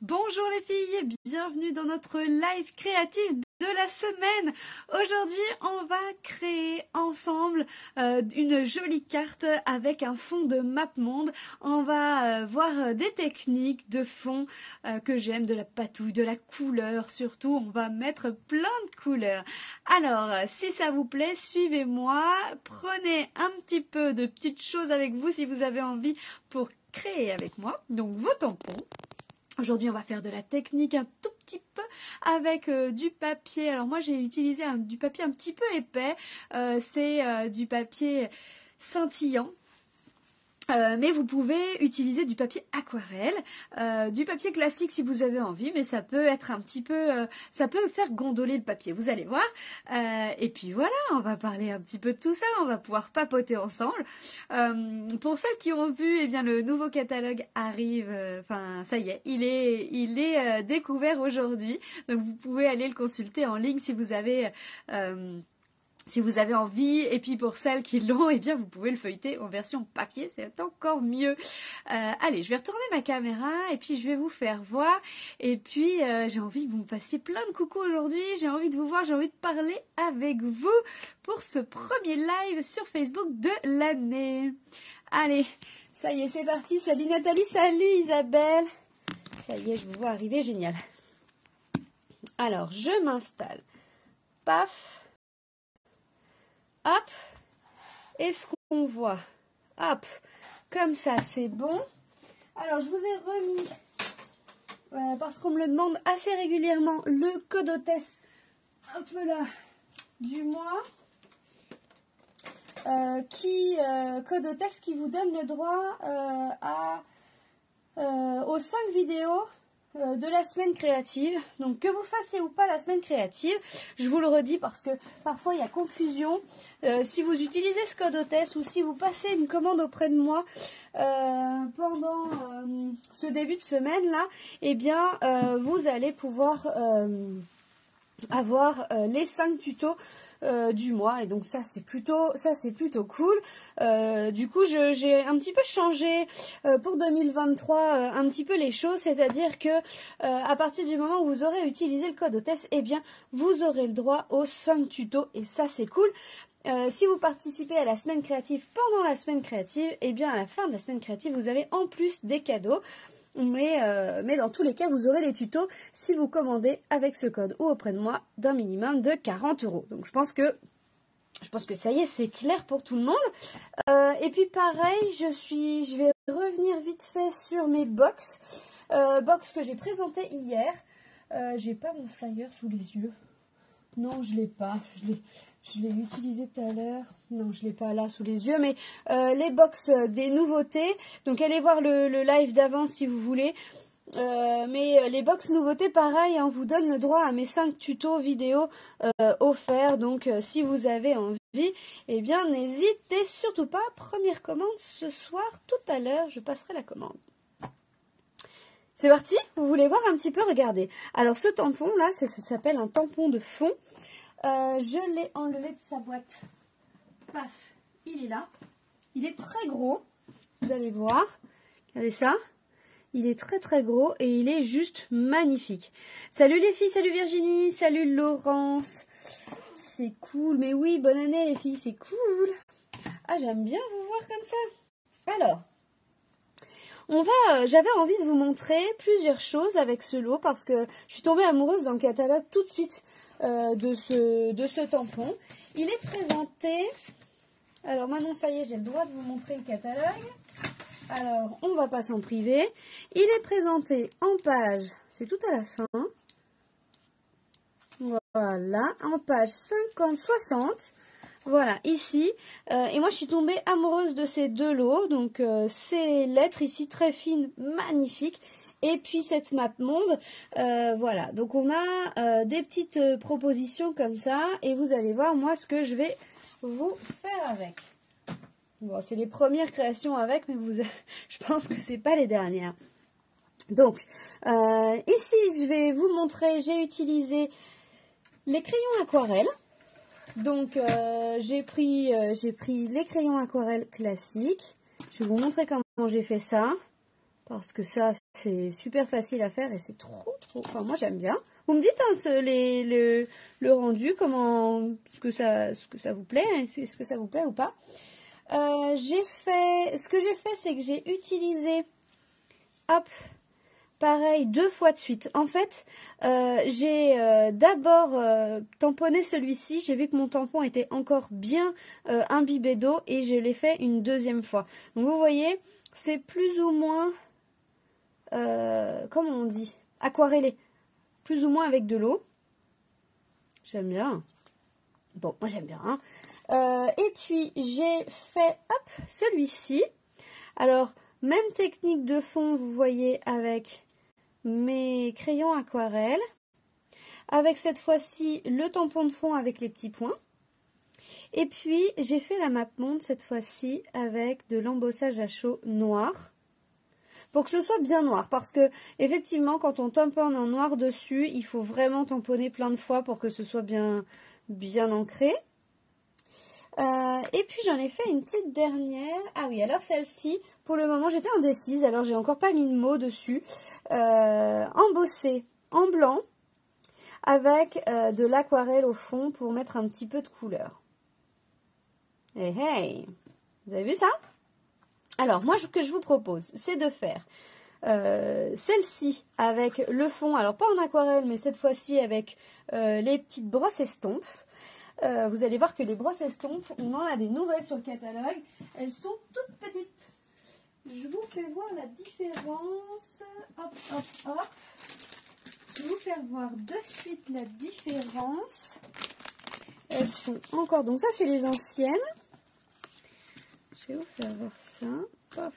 Bonjour les filles, bienvenue dans notre live créatif de la semaine. Aujourd'hui, on va créer ensemble une jolie carte avec un fond de MapMonde. On va voir des techniques de fond que j'aime, de la patouille, de la couleur surtout. On va mettre plein de couleurs. Alors, si ça vous plaît, suivez-moi. Prenez un petit peu de petites choses avec vous si vous avez envie pour créer avec moi. Donc, vos tampons. Aujourd'hui, on va faire de la technique un tout petit peu avec du papier. Alors moi, j'ai utilisé du papier un petit peu épais. C'est du papier scintillant. Mais vous pouvez utiliser du papier aquarelle, du papier classique si vous avez envie, mais ça peut être un petit peu, ça peut faire gondoler le papier, vous allez voir. Et puis voilà, on va parler un petit peu de tout ça, on va pouvoir papoter ensemble. Pour celles qui ont vu, eh bien le nouveau catalogue arrive, enfin ça y est, il est découvert aujourd'hui, donc vous pouvez aller le consulter en ligne si vous avez envie, et puis pour celles qui l'ont, eh bien vous pouvez le feuilleter en version papier, c'est encore mieux. Allez, je vais retourner ma caméra et puis je vais vous faire voir. Et puis j'ai envie que vous me fassiez plein de coucou aujourd'hui, j'ai envie de vous voir, j'ai envie de parler avec vous pour ce premier live sur Facebook de l'année. Allez, ça y est, c'est parti. Salut Nathalie, salut Isabelle. Ça y est, je vous vois arriver, génial. Alors, je m'installe. Paf. Hop, et ce qu'on voit, hop, comme ça c'est bon. Alors je vous ai remis, parce qu'on me le demande assez régulièrement, le code hôtesse, hop là, du mois, code hôtesse qui vous donne le droit aux 5 vidéos de la semaine créative. Donc que vous fassiez ou pas la semaine créative, je vous le redis parce que parfois il y a confusion. Si vous utilisez ce code hôtesse ou si vous passez une commande auprès de moi pendant ce début de semaine là, eh bien vous allez pouvoir avoir les 5 tutos du mois, et donc ça c'est plutôt cool. Du coup j'ai un petit peu changé pour 2023 un petit peu les choses, c'est-à-dire que à partir du moment où vous aurez utilisé le code hôtesse, eh bien vous aurez le droit aux 5 tutos, et ça c'est cool. Si vous participez à la semaine créative pendant la semaine créative, eh bien à la fin de la semaine créative vous avez en plus des cadeaux. Mais dans tous les cas, vous aurez les tutos si vous commandez avec ce code ou auprès de moi d'un minimum de 40 €. Donc je pense que ça y est, c'est clair pour tout le monde. Et puis pareil, je vais revenir vite fait sur mes box que j'ai présentées hier. J'ai pas mon flyer sous les yeux. Non, je l'ai pas. Je l'ai utilisé tout à l'heure. Non, je ne l'ai pas là sous les yeux. Mais les box des nouveautés. Donc, allez voir le live d'avant si vous voulez. Mais les box nouveautés, pareil, on vous donne le droit à mes 5 tutos vidéo offerts. Donc, si vous avez envie, eh bien, n'hésitez surtout pas. Première commande ce soir, tout à l'heure, je passerai la commande. C'est parti? Vous voulez voir un petit peu? Regardez. Alors, ce tampon là, ça s'appelle un tampon de fond. Je l'ai enlevé de sa boîte. Paf, il est là. Il est très gros. Vous allez voir. Regardez ça. Il est très très gros et il est juste magnifique. Salut les filles, salut Virginie, salut Laurence. C'est cool. Mais oui, bonne année les filles, c'est cool. Ah, j'aime bien vous voir comme ça. Alors, j'avais envie de vous montrer plusieurs choses avec ce lot parce que je suis tombée amoureuse dans le catalogue tout de suite. De ce tampon. Il est présenté, alors maintenant ça y est, j'ai le droit de vous montrer le catalogue. Alors on va passer en privé. Il est présenté en page, c'est tout à la fin, voilà, en page 50-60, voilà, ici. Et moi je suis tombée amoureuse de ces deux lots. Donc ces lettres ici très fines, magnifiques. Et puis cette MapMonde, voilà, donc on a des petites propositions comme ça, et vous allez voir moi ce que je vais vous faire avec. Bon, c'est les premières créations avec, mais je pense que c'est pas les dernières. Donc, ici je vais vous montrer, j'ai utilisé les crayons aquarelles. Donc j'ai pris les crayons aquarelles classiques. Je vais vous montrer comment j'ai fait ça. Parce que ça, C'est super facile à faire et c'est trop. Enfin, moi j'aime bien. Vous me dites hein, le rendu, ce que ça vous plaît, hein, est-ce que ça vous plaît ou pas. Ce que j'ai fait, c'est que j'ai utilisé, hop, pareil, 2 fois de suite. En fait, j'ai d'abord tamponné celui-ci. J'ai vu que mon tampon était encore bien imbibé d'eau et je l'ai fait une 2e fois. Donc vous voyez, c'est plus ou moins, comment on dit, aquarellé. Plus ou moins avec de l'eau. J'aime bien. Bon, moi j'aime bien. Hein. Et puis j'ai fait, hop, celui-ci. Alors, même technique de fond, vous voyez, avec mes crayons aquarelle. Avec cette fois-ci, le tampon de fond avec les petits points. Et puis, j'ai fait la map monde cette fois-ci avec de l'embossage à chaud noir. Pour que ce soit bien noir, parce que effectivement quand on tamponne en noir dessus, il faut vraiment tamponner plein de fois pour que ce soit bien ancré. Et puis j'en ai fait une petite dernière. Ah oui, alors celle-ci, pour le moment j'étais indécise, alors j'ai encore pas mis de mots dessus. Embossée en blanc avec de l'aquarelle au fond pour mettre un petit peu de couleur. Hey hey, vous avez vu ça? Alors, moi, ce que je vous propose, c'est de faire celle-ci avec le fond, alors pas en aquarelle, mais cette fois-ci avec les petites brosses estompes. Vous allez voir que les brosses estompes, on en a des nouvelles sur le catalogue. Elles sont toutes petites. Je vous fais voir la différence. Hop, hop, hop. Je vais vous faire voir de suite la différence. Elles sont encore... Donc ça, c'est les anciennes. Je vais vous faire voir ça. Pof.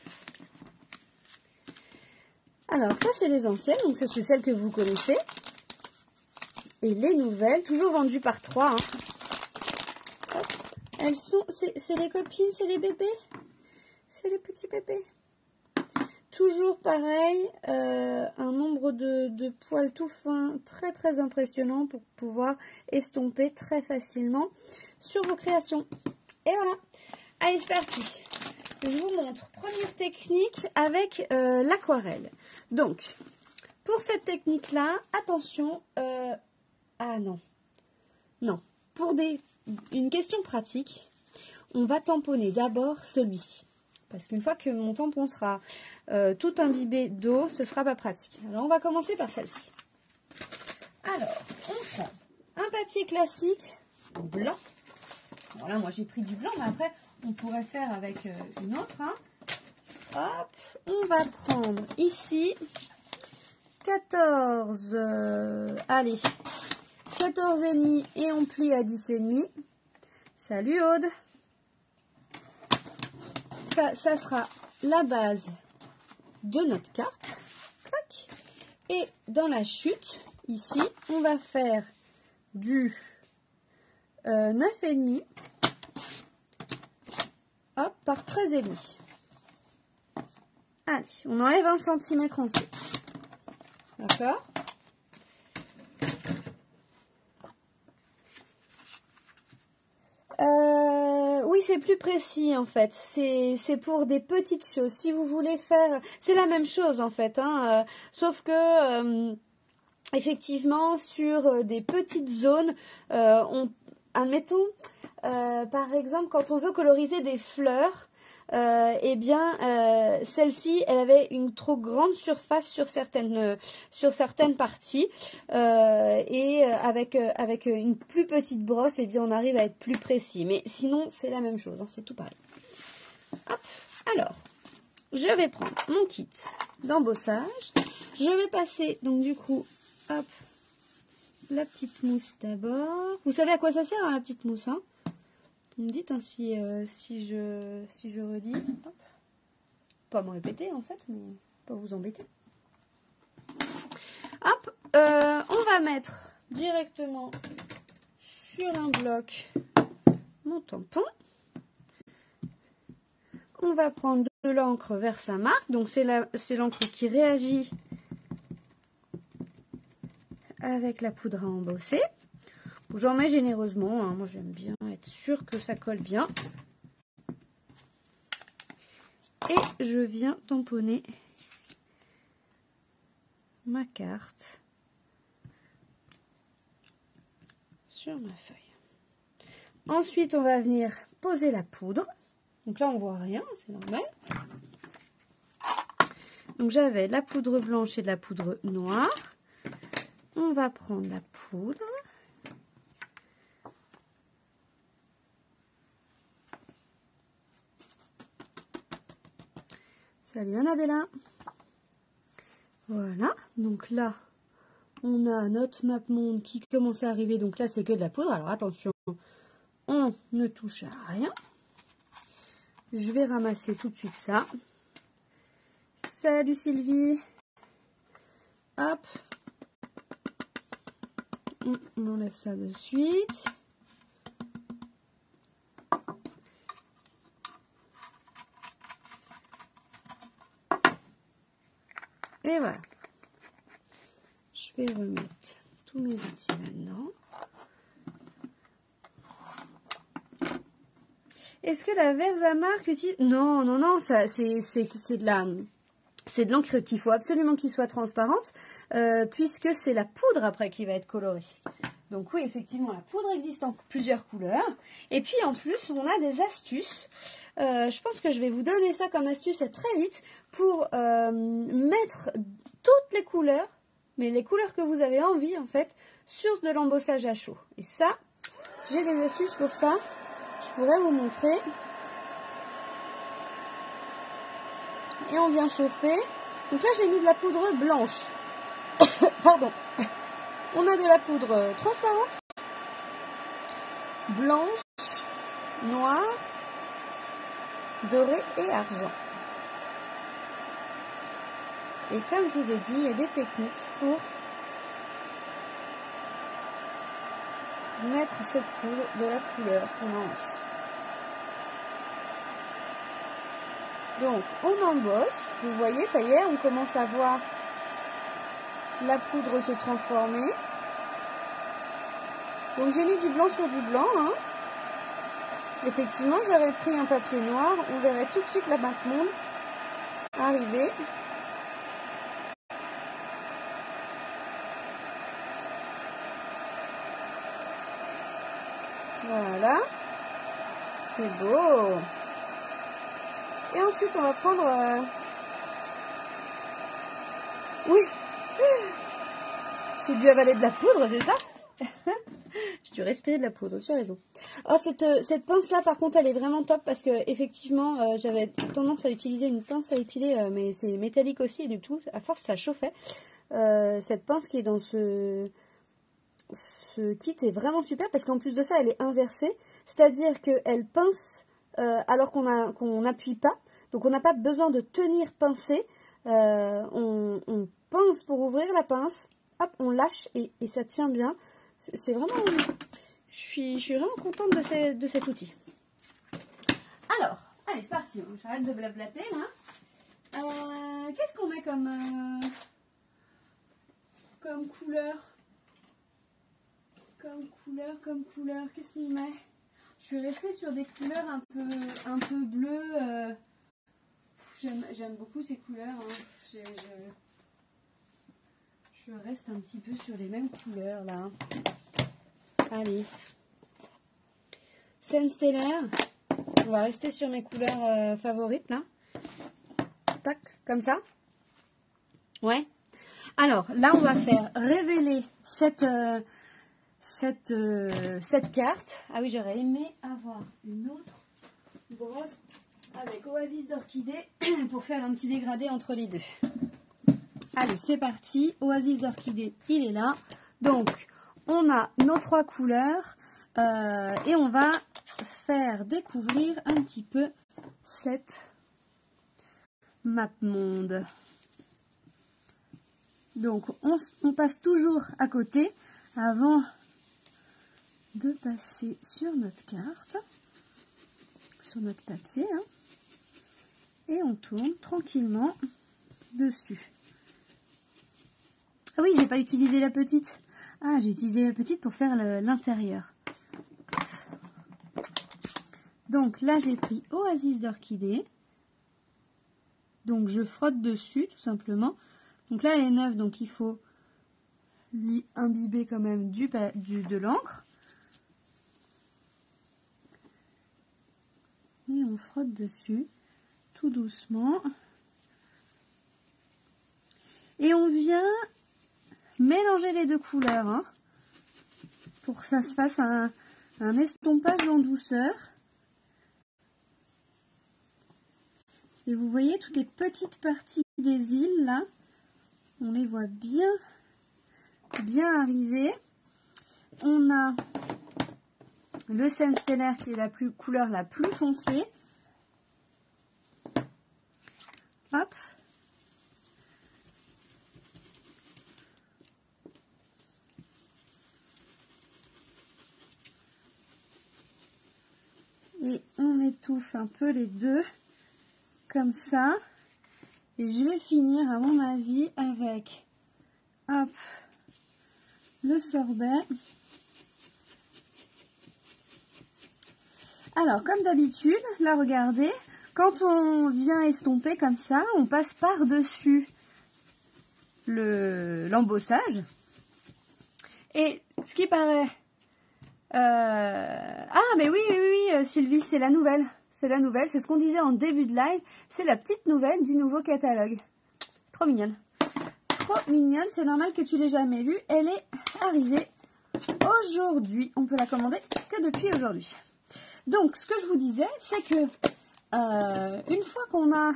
Alors ça c'est les anciennes, donc ça c'est celles que vous connaissez. Et les nouvelles, toujours vendues par 3. Hein. Hop. Elles sont, c'est les copines, c'est les bébés. C'est les petits bébés. Toujours pareil, un nombre de poils tout fins très très impressionnant pour pouvoir estomper très facilement sur vos créations. Et voilà. Allez, c'est parti. Je vous montre première technique avec l'aquarelle. Donc, pour cette technique-là, attention. Ah non. Non. Pour une question pratique, on va tamponner d'abord celui-ci. Parce qu'une fois que mon tampon sera tout imbibé d'eau, ce ne sera pas pratique. Alors, on va commencer par celle-ci. Alors, on prend un papier classique blanc. Voilà, moi j'ai pris du blanc, mais après... on pourrait faire avec une autre. Hein. Hop, on va prendre ici 14, allez, 14,5 et on plie à 10,5. Salut Aude. Ça sera la base de notre carte. Clac. Et dans la chute, ici, on va faire du 9,5. Hop, par 13,5. Allez, on enlève 1 cm entier. D'accord? Oui, c'est plus précis en fait. C'est pour des petites choses. Si vous voulez faire... C'est la même chose en fait. Hein, sauf que, effectivement, sur des petites zones, admettons... par exemple, quand on veut coloriser des fleurs, eh bien, celle-ci, elle avait une trop grande surface sur certaines parties. Et avec une plus petite brosse, eh bien, on arrive à être plus précis. Mais sinon, c'est la même chose, hein, c'est tout pareil. Hop, alors, je vais prendre mon kit d'embossage. Je vais passer, donc du coup, hop, la petite mousse d'abord. Vous savez à quoi ça sert, hein, la petite mousse, hein? Vous me dites hein, si je redis. Hop. Pas me répéter en fait, mais pas vous embêter. Hop, on va mettre directement sur un bloc mon tampon. On va prendre de l'encre vers sa marque. Donc c'est l'encre qui réagit avec la poudre à embosser. J'en mets généreusement, hein. Moi j'aime bien être sûr que ça colle bien. Et je viens tamponner ma carte sur ma feuille. Ensuite, on va venir poser la poudre. Donc là, on voit rien, c'est normal. Donc j'avais la poudre blanche et de la poudre noire. On va prendre la poudre. Salut Annabella. Voilà, donc là, on a notre map monde qui commence à arriver. Donc là, c'est que de la poudre. Alors attention, on ne touche à rien. Je vais ramasser tout de suite ça. Salut Sylvie. Hop. On enlève ça de suite. Et voilà. Je vais remettre tous mes outils là-dedans. Est-ce que la Versamark utilise... Non, non, non, ça c'est de l'encre qu'il faut absolument qu'il soit transparente, puisque c'est la poudre après qui va être colorée. Donc oui, effectivement, la poudre existe en plusieurs couleurs. Et puis en plus, on a des astuces. Je pense que je vais vous donner ça comme astuce très vite pour mettre toutes les couleurs, mais les couleurs que vous avez envie en fait, sur de l'embossage à chaud. Et ça, j'ai des astuces pour ça. Je pourrais vous montrer. Et on vient chauffer. Donc là, j'ai mis de la poudre blanche. Pardon. On a de la poudre transparente, blanche, noire, dorée et argent. Et comme je vous ai dit, il y a des techniques pour mettre cette poudre de la couleur qu'on a envie. Donc, on embosse. Vous voyez, ça y est, on commence à voir la poudre se transformer. Donc, j'ai mis du blanc sur du blanc. Hein. Effectivement, j'aurais pris un papier noir. On verrait tout de suite la map monde arriver. Voilà. C'est beau. Et ensuite, on va prendre... Oui. J'ai dû avaler de la poudre, c'est ça? J'ai dû respirer de la poudre, tu as raison. Oh, cette pince-là, par contre, elle est vraiment top parce que effectivement, j'avais tendance à utiliser une pince à épiler, mais c'est métallique aussi, et du tout, à force, ça chauffait. Cette pince qui est dans ce kit est vraiment super parce qu'en plus de ça, elle est inversée. C'est-à-dire qu'elle pince alors qu'on n'appuie pas. Donc, on n'a pas besoin de tenir pincé. On pince pour ouvrir la pince. Hop, on lâche et ça tient bien. C'est vraiment... Je suis vraiment contente de cet outil. Alors, allez, c'est parti. J'arrête de blablater, là. Qu'est-ce qu'on met comme couleur? Comme couleur, qu'est-ce qu'on met? Je suis restée sur des couleurs un peu bleues. J'aime beaucoup ces couleurs. Hein. Je reste un petit peu sur les mêmes couleurs là. Allez. Scène stellaire. On va rester sur mes couleurs favorites là. Tac, comme ça. Ouais. Alors là, on va faire révéler cette carte. Ah oui, j'aurais aimé avoir une autre brosse avec Oasis d'orchidée pour faire un petit dégradé entre les deux. Allez, c'est parti. Oasis d'orchidée, il est là. Donc, on a nos 3 couleurs et on va faire découvrir un petit peu cette map monde. Donc, on passe toujours à côté avant de passer sur notre carte, sur notre papier, hein, et on tourne tranquillement dessus. Ah oui, j'ai pas utilisé la petite. Ah, j'ai utilisé la petite pour faire l'intérieur. Donc là, j'ai pris Oasis d'orchidée. Donc je frotte dessus tout simplement Donc là, elle est neuve, donc il faut lui imbiber quand même de l'encre. Et on frotte dessus, tout doucement. Et on vient mélanger les deux couleurs, hein, pour que ça se fasse un estompage en douceur. Et vous voyez toutes les petites parties des îles là, on les voit bien arriver. On a le Seine Stellaire qui est la couleur la plus foncée. Hop. Et on étouffe un peu les deux, comme ça. Et je vais finir, à mon avis, avec, hop, le sorbet. Alors, comme d'habitude, là, regardez, quand on vient estomper comme ça, on passe par-dessus l'embossage. Et ce qui paraît... Ah, mais oui, Sylvie, c'est la nouvelle. C'est la nouvelle, c'est ce qu'on disait en début de live. C'est la petite nouvelle du nouveau catalogue. Trop mignonne. Trop mignonne, c'est normal que tu l'aies jamais vue. Elle est arrivée aujourd'hui. On peut la commander que depuis aujourd'hui. Donc, ce que je vous disais, c'est que une fois qu'on a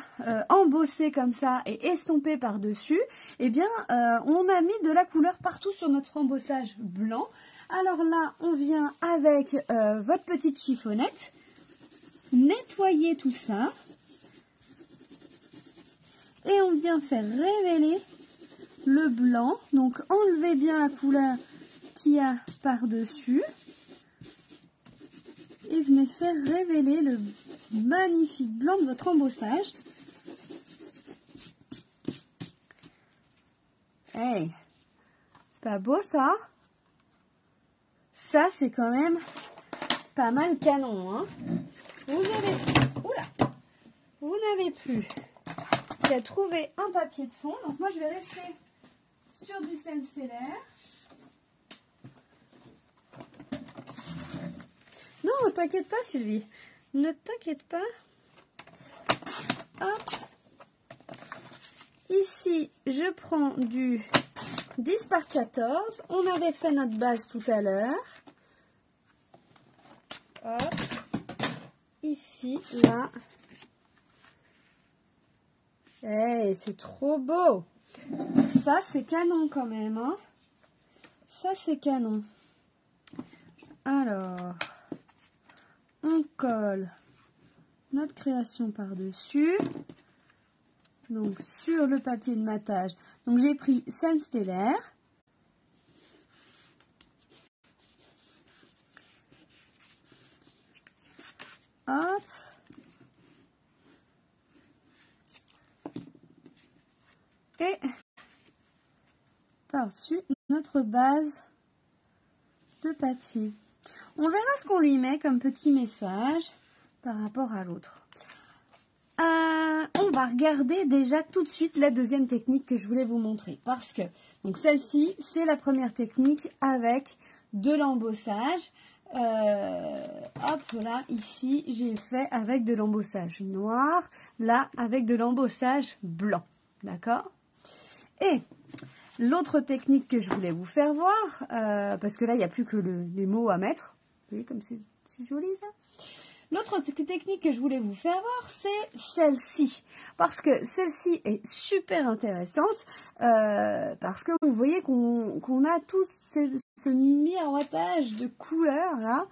embossé comme ça et estompé par-dessus, eh bien, on a mis de la couleur partout sur notre embossage blanc. Alors là, on vient avec votre petite chiffonnette nettoyer tout ça et on vient faire révéler le blanc. Donc, enlevez bien la couleur qu'il y a par-dessus et venez faire révéler le magnifique blanc de votre embossage. Hey, c'est pas beau ça? Ça, c'est quand même pas mal canon, hein. Vous n'avez plus qu'à trouver un papier de fond. Donc moi, je vais rester sur du Seine Stellaire. Non, t'inquiète pas, Sylvie. Ne t'inquiète pas. Hop. Ici, je prends du 10 par 14. On avait fait notre base tout à l'heure. Hop. Ici, là. Hey, c'est trop beau. Ça, c'est canon quand même, hein. Ça, c'est canon. Alors, on colle notre création par-dessus. Donc, sur le papier de matage. Donc, j'ai pris Seine Stellaire. Hop. Et par-dessus notre base de papier. On verra ce qu'on lui met comme petit message par rapport à l'autre. On va regarder déjà tout de suite la deuxième technique que je voulais vous montrer. Parce que donc celle-ci, c'est la première technique avec de l'embossage. Hop, là, ici, j'ai fait avec de l'embossage noir. Là, avec de l'embossage blanc. D'accord? Et l'autre technique que je voulais vous faire voir, parce que là, il n'y a plus que les mots à mettre. Vous voyez comme c'est joli, ça? L'autre technique que je voulais vous faire voir, c'est celle-ci. Parce que celle-ci est super intéressante. Parce que vous voyez qu'on a tous ce miroitage de couleurs, là.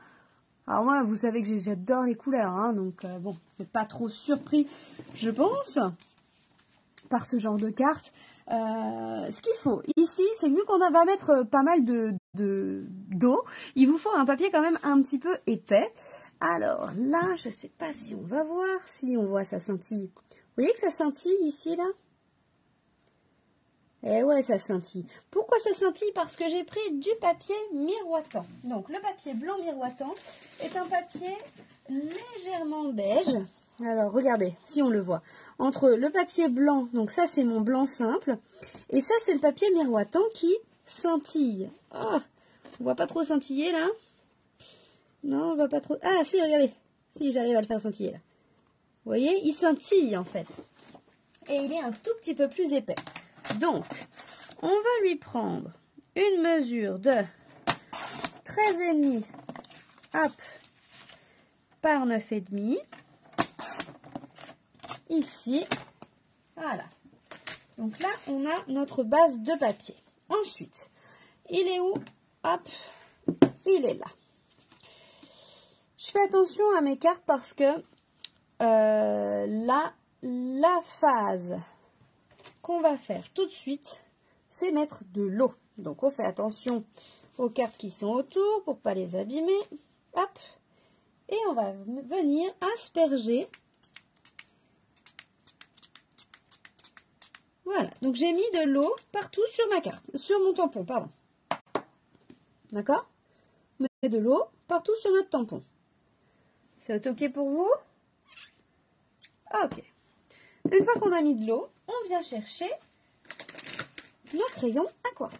Alors moi, vous savez que j'adore les couleurs, hein, donc bon, c'est pas trop surpris, je pense, par ce genre de carte. Ce qu'il faut ici, c'est que vu qu'on va mettre pas mal d'eau, il vous faut un papier quand même un petit peu épais. Alors là, je ne sais pas si on va voir, si on voit ça scintille. Vous voyez que ça scintille ici, là? Eh ouais, ça scintille. Pourquoi ça scintille? Parce que j'ai pris du papier miroitant. Donc, le papier blanc miroitant est un papier légèrement beige. Alors, regardez, si on le voit. Entre le papier blanc, donc ça c'est mon blanc simple, et ça c'est le papier miroitant qui scintille. Oh, on voit pas trop scintiller là? Non, on voit pas trop. Ah si, regardez. Si, j'arrive à le faire scintiller là. Vous voyez, il scintille en fait. Et il est un tout petit peu plus épais. Donc, on va lui prendre une mesure de 13,5 hop, par 9,5. Ici, voilà. Donc là, on a notre base de papier. Ensuite, il est où? Hop, il est là. Je fais attention à mes cartes parce que la phase qu'on va faire tout de suite, c'est mettre de l'eau. Donc, on fait attention aux cartes qui sont autour pour ne pas les abîmer. Hop, et on va venir asperger. Voilà, donc j'ai mis de l'eau partout sur ma carte, sur mon tampon, pardon. D'accord? On met de l'eau partout sur notre tampon. C'est OK pour vous? OK. Une fois qu'on a mis de l'eau, on vient chercher nos crayons aquarelle.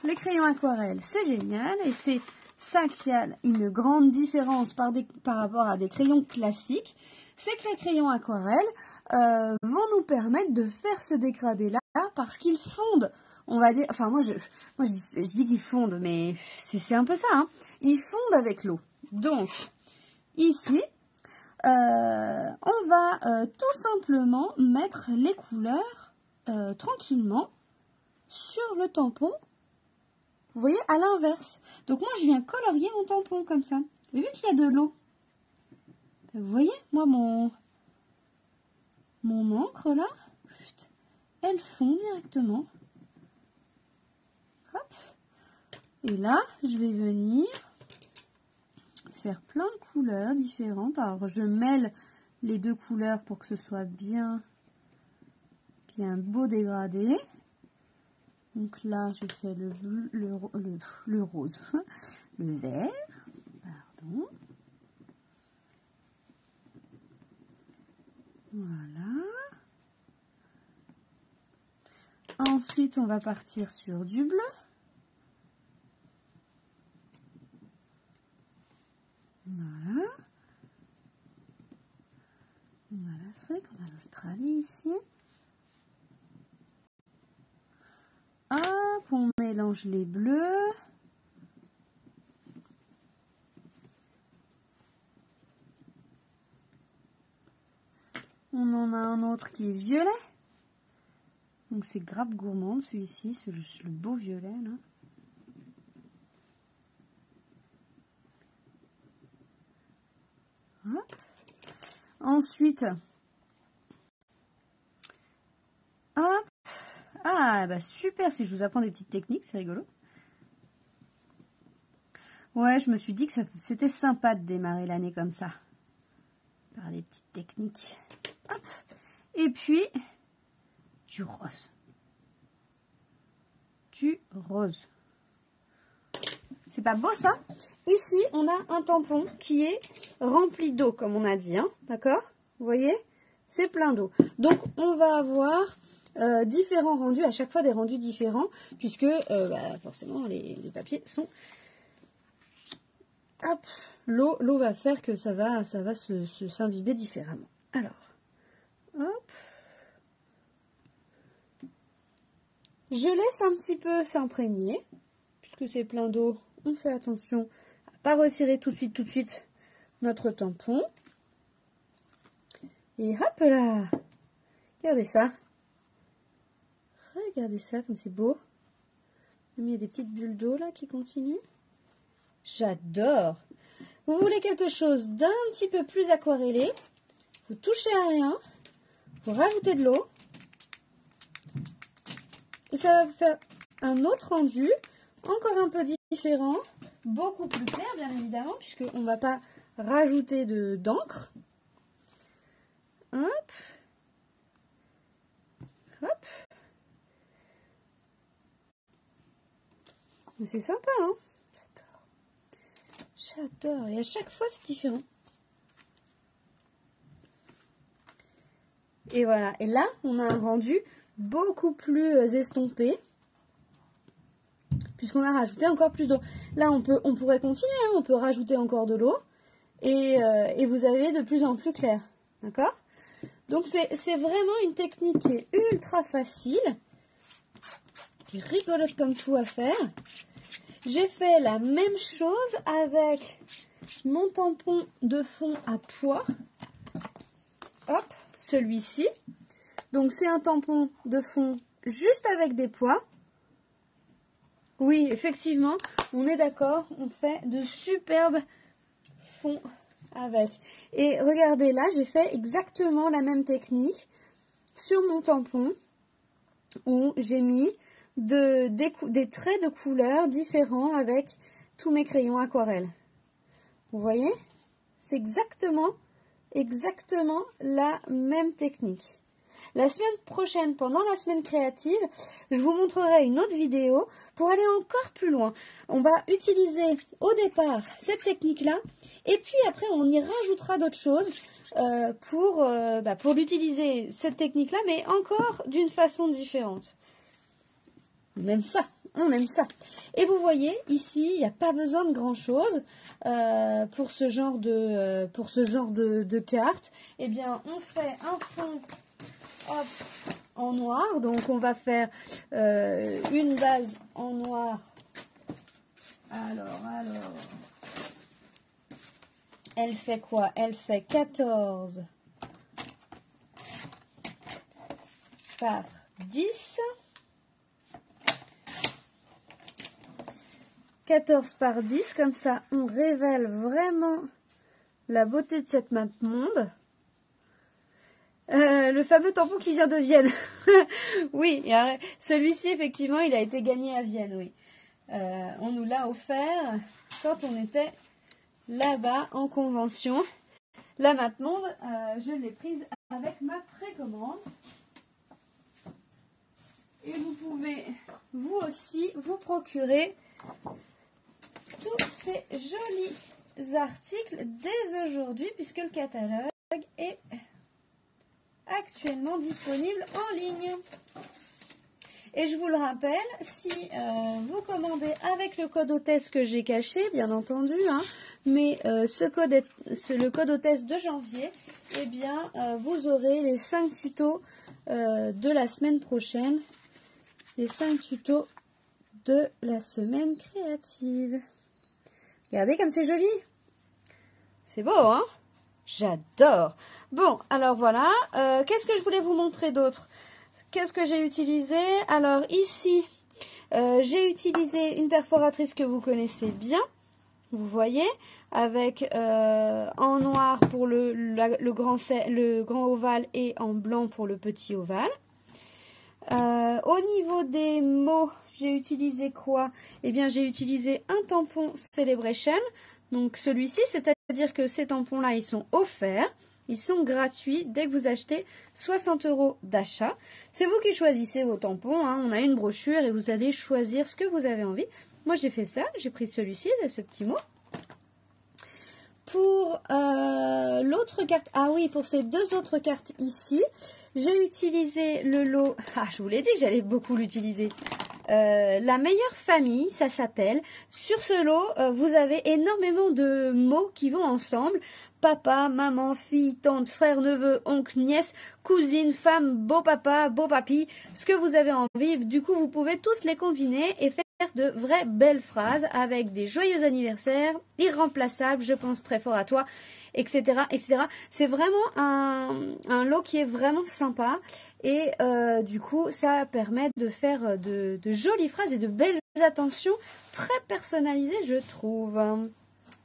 Les crayons aquarelle, c'est génial et c'est ça qui a une grande différence par rapport à des crayons classiques. C'est que les crayons aquarelle vont nous permettre de faire ce dégradé-là parce qu'ils fondent. On va dire, enfin moi je dis qu'ils fondent, mais c'est un peu ça. Hein. Ils fondent avec l'eau. Donc ici, on va tout simplement mettre les couleurs tranquillement sur le tampon. Vous voyez, à l'inverse. Donc moi je viens colorier mon tampon comme ça. Et vu qu'il y a de l'eau, vous voyez, moi mon encre là, elle fond directement. Hop. Et là, je vais venir faire plein de couleurs différentes. Alors, je mêle les deux couleurs pour que ce soit bien, qu'il y ait un beau dégradé. Donc là, je fais le rose, le vert, pardon. Voilà. Ensuite, on va partir sur du bleu. Voilà. On a l'Afrique, on a l'Australie ici. Hop, on mélange les bleus. On en a un autre qui est violet. Donc c'est Grappe Gourmande celui-ci, c'est le beau violet là. Hop. Ensuite, hop. Ah bah super, si je vous apprends des petites techniques, c'est rigolo. Ouais, je me suis dit que c'était sympa de démarrer l'année comme ça. Par des petites techniques. Hop. Et puis, du rose. Du rose. C'est pas beau ça? Ici, on a un tampon qui est rempli d'eau, comme on a dit. Hein, d'accord? Vous voyez? C'est plein d'eau. Donc, on va avoir différents rendus, à chaque fois des rendus différents, puisque bah, forcément, les papiers sont... Hop, l'eau va faire que ça va s'imbiber différemment. Alors, hop. Je laisse un petit peu s'imprégner, puisque c'est plein d'eau. On fait attention à ne pas retirer tout de suite notre tampon. Et hop là! Regardez ça. Regardez ça, comme c'est beau. Il y a des petites bulles d'eau là qui continuent. J'adore! Vous voulez quelque chose d'un petit peu plus aquarellé? Vous touchez à rien. Vous rajoutez de l'eau. Et ça va vous faire un autre rendu, encore un peu différent, beaucoup plus clair bien évidemment, puisqu'on ne va pas rajouter d'encre. Hop. Hop. Mais c'est sympa, hein? J'adore. Et à chaque fois, c'est différent. Et voilà. Et là, on a un rendu beaucoup plus estompé. Puisqu'on a rajouté encore plus d'eau. Là, on pourrait continuer, hein, on peut rajouter encore de l'eau. Et vous avez de plus en plus clair. D'accord? Donc, c'est vraiment une technique qui est ultra facile. Qui est rigolote comme tout à faire. J'ai fait la même chose avec mon tampon de fond à pois. Hop, celui-ci. Donc, c'est un tampon de fond juste avec des pois. Oui, effectivement, on est d'accord, on fait de superbes fonds avec. Et regardez, là, j'ai fait exactement la même technique sur mon tampon où j'ai mis des traits de couleurs différents avec tous mes crayons aquarelle. Vous voyez? C'est exactement la même technique. La semaine prochaine, pendant la semaine créative, je vous montrerai une autre vidéo pour aller encore plus loin. On va utiliser au départ cette technique-là et puis après on y rajoutera d'autres choses pour l'utiliser cette technique-là, mais encore d'une façon différente. On aime ça, on aime ça. Et vous voyez, ici, il n'y a pas besoin de grand-chose pour ce genre de carte. Eh bien, on fait un fond hop, en noir. Donc, on va faire une base en noir. Alors. Elle fait quoi? Elle fait 14 par 10. 14 par 10, comme ça on révèle vraiment la beauté de cette map monde. Le fameux tampon qui vient de Vienne. Oui, celui-ci effectivement il a été gagné à Vienne, oui. On nous l'a offert quand on était là-bas en convention. La map monde, je l'ai prise avec ma précommande. Et vous pouvez vous aussi vous procurer tous ces jolis articles dès aujourd'hui puisque le catalogue est actuellement disponible en ligne. Et je vous le rappelle, si vous commandez avec le code hôtesse que j'ai caché, bien entendu, hein, mais le code hôtesse de janvier, eh bien, vous aurez les 5 tutos de la semaine prochaine. Les 5 tutos de la semaine créative. Regardez comme c'est joli. C'est beau, hein? J'adore. Bon, alors voilà. Qu'est-ce que je voulais vous montrer d'autre? Qu'est-ce que j'ai utilisé? Alors ici, j'ai utilisé une perforatrice que vous connaissez bien. Vous voyez, avec en noir pour le grand ovale et en blanc pour le petit ovale. Au niveau des mots, j'ai utilisé quoi? Eh bien, j'ai utilisé un tampon Celebration. Donc, celui-ci, c'est-à-dire que ces tampons-là, ils sont offerts. Ils sont gratuits dès que vous achetez 60 € d'achat. C'est vous qui choisissez vos tampons, hein. On a une brochure et vous allez choisir ce que vous avez envie. Moi, j'ai fait ça. J'ai pris celui-ci, ce petit mot. Pour l'autre carte, ah oui, pour ces deux autres cartes ici, j'ai utilisé le lot, je vous l'ai dit que j'allais beaucoup l'utiliser, la meilleure famille, ça s'appelle. Sur ce lot, vous avez énormément de mots qui vont ensemble. Papa, maman, fille, tante, frère, neveu, oncle, nièce, cousine, femme, beau papa, beau papy, ce que vous avez envie. Du coup, vous pouvez tous les combiner et faire de vraies belles phrases avec des joyeux anniversaires, irremplaçables, je pense très fort à toi, etc. etc. C'est vraiment un lot qui est vraiment sympa et du coup ça permet de faire de jolies phrases et de belles attentions très personnalisées, je trouve.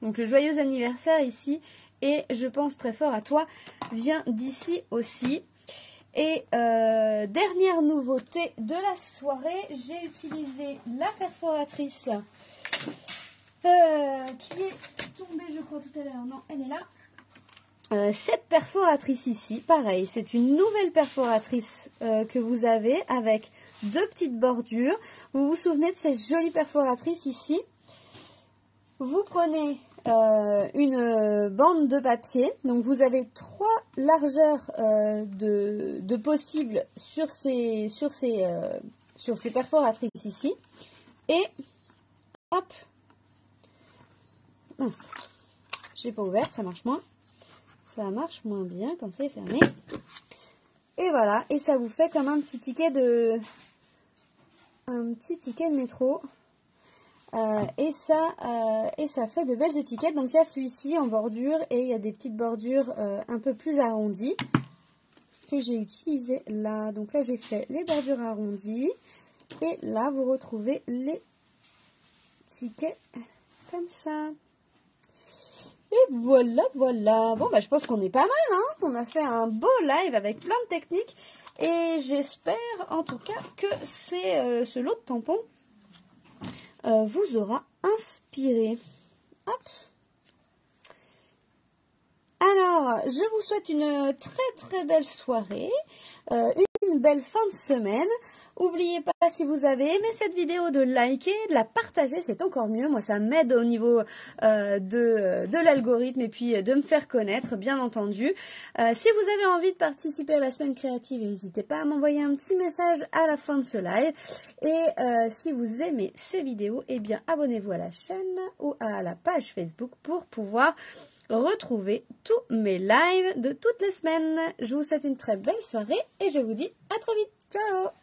Donc le joyeux anniversaire ici et je pense très fort à toi vient d'ici aussi. Et dernière nouveauté de la soirée, j'ai utilisé la perforatrice qui est tombée, je crois, tout à l'heure. Non, elle est là. Cette perforatrice ici, pareil, c'est une nouvelle perforatrice que vous avez avec deux petites bordures. Vous vous souvenez de cette jolie perforatrice ici? Vous prenez une bande de papier. Donc vous avez 3 largeurs de possibles sur ces perforatrices ici. Et hop, mince, j'ai pas ouvert, ça marche moins bien quand c'est fermé. Et voilà, et ça vous fait comme un petit ticket de métro. Et ça fait de belles étiquettes. Donc il y a celui-ci en bordure et il y a des petites bordures un peu plus arrondies que j'ai utilisé là. Donc là j'ai fait les bordures arrondies et là vous retrouvez les tickets comme ça. Et voilà. Bon bah je pense qu'on est pas mal, hein. On a fait un beau live avec plein de techniques et j'espère en tout cas que ce lot de tampons vous aura inspiré. Hop. Alors, je vous souhaite une très belle soirée, une belle fin de semaine. N'oubliez pas, si vous avez aimé cette vidéo, de liker, de la partager, c'est encore mieux. Moi, ça m'aide au niveau de l'algorithme et puis de me faire connaître, bien entendu. Si vous avez envie de participer à la semaine créative, n'hésitez pas à m'envoyer un petit message à la fin de ce live. Et si vous aimez ces vidéos, eh bien, abonnez-vous à la chaîne ou à la page Facebook pour pouvoir retrouver tous mes lives de toutes les semaines. Je vous souhaite une très belle soirée et je vous dis à très vite. Ciao!